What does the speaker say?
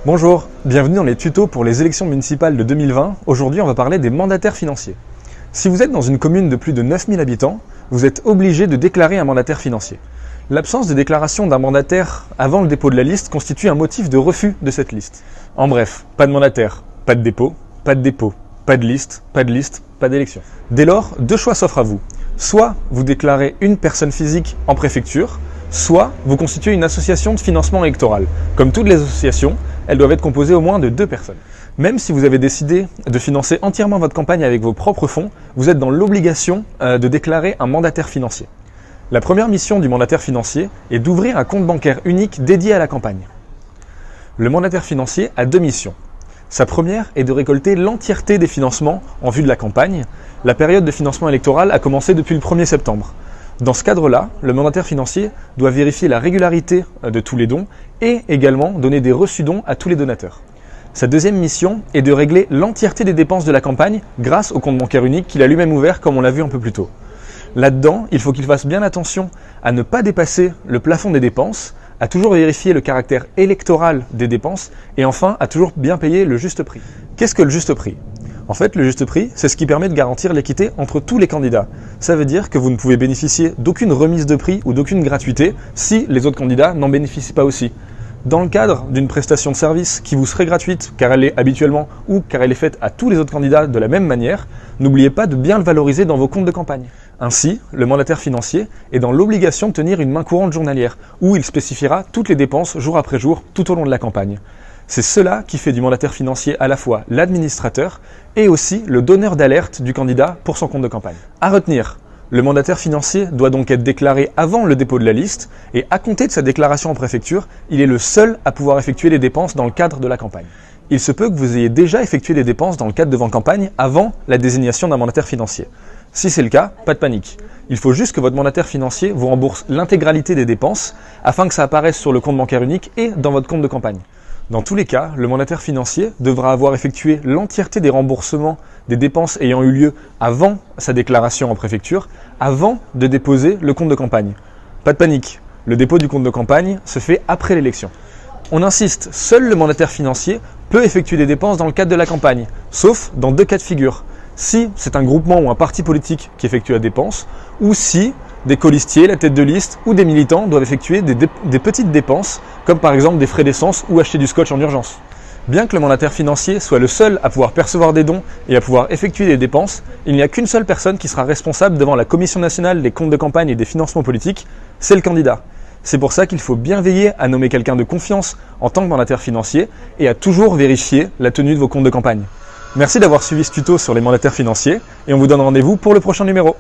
Bonjour, bienvenue dans les tutos pour les élections municipales de 2020. Aujourd'hui, on va parler des mandataires financiers. Si vous êtes dans une commune de plus de 9000 habitants, vous êtes obligé de déclarer un mandataire financier. L'absence de déclaration d'un mandataire avant le dépôt de la liste constitue un motif de refus de cette liste. En bref, pas de mandataire, pas de dépôt, pas de dépôt, pas de liste, pas d'élection. Dès lors, deux choix s'offrent à vous. Soit vous déclarez une personne physique en préfecture, soit vous constituez une association de financement électoral. Comme toutes les associations, elles doivent être composées au moins de 2 personnes. Même si vous avez décidé de financer entièrement votre campagne avec vos propres fonds, vous êtes dans l'obligation de déclarer un mandataire financier. La première mission du mandataire financier est d'ouvrir un compte bancaire unique dédié à la campagne. Le mandataire financier a 2 missions. Sa première est de récolter l'entièreté des financements en vue de la campagne. La période de financement électoral a commencé depuis le 1er septembre. Dans ce cadre-là, le mandataire financier doit vérifier la régularité de tous les dons et également donner des reçus dons à tous les donateurs. Sa deuxième mission est de régler l'entièreté des dépenses de la campagne grâce au compte bancaire unique qu'il a lui-même ouvert comme on l'a vu un peu plus tôt. Là-dedans, il faut qu'il fasse bien attention à ne pas dépasser le plafond des dépenses, à toujours vérifier le caractère électoral des dépenses et enfin à toujours bien payer le juste prix. Qu'est-ce que le juste prix ? En fait, le juste prix, c'est ce qui permet de garantir l'équité entre tous les candidats. Ça veut dire que vous ne pouvez bénéficier d'aucune remise de prix ou d'aucune gratuité si les autres candidats n'en bénéficient pas aussi. Dans le cadre d'une prestation de service qui vous serait gratuite car elle est habituellement ou car elle est faite à tous les autres candidats de la même manière, n'oubliez pas de bien le valoriser dans vos comptes de campagne. Ainsi, le mandataire financier est dans l'obligation de tenir une main courante journalière où il spécifiera toutes les dépenses jour après jour tout au long de la campagne. C'est cela qui fait du mandataire financier à la fois l'administrateur et aussi le donneur d'alerte du candidat pour son compte de campagne. À retenir, le mandataire financier doit donc être déclaré avant le dépôt de la liste et à compter de sa déclaration en préfecture, il est le seul à pouvoir effectuer les dépenses dans le cadre de la campagne. Il se peut que vous ayez déjà effectué des dépenses dans le cadre de votre campagne avant la désignation d'un mandataire financier. Si c'est le cas, pas de panique. Il faut juste que votre mandataire financier vous rembourse l'intégralité des dépenses afin que ça apparaisse sur le compte bancaire unique et dans votre compte de campagne. Dans tous les cas, le mandataire financier devra avoir effectué l'entièreté des remboursements des dépenses ayant eu lieu avant sa déclaration en préfecture, avant de déposer le compte de campagne. Pas de panique, le dépôt du compte de campagne se fait après l'élection. On insiste, seul le mandataire financier peut effectuer des dépenses dans le cadre de la campagne, sauf dans 2 cas de figure. Si c'est un groupement ou un parti politique qui effectue la dépense, ou si des colistiers, la tête de liste ou des militants doivent effectuer des petites dépenses, comme par exemple des frais d'essence ou acheter du scotch en urgence. Bien que le mandataire financier soit le seul à pouvoir percevoir des dons et à pouvoir effectuer des dépenses, il n'y a qu'une seule personne qui sera responsable devant la Commission nationale des comptes de campagne et des financements politiques, c'est le candidat. C'est pour ça qu'il faut bien veiller à nommer quelqu'un de confiance en tant que mandataire financier et à toujours vérifier la tenue de vos comptes de campagne. Merci d'avoir suivi ce tuto sur les mandataires financiers et on vous donne rendez-vous pour le prochain numéro.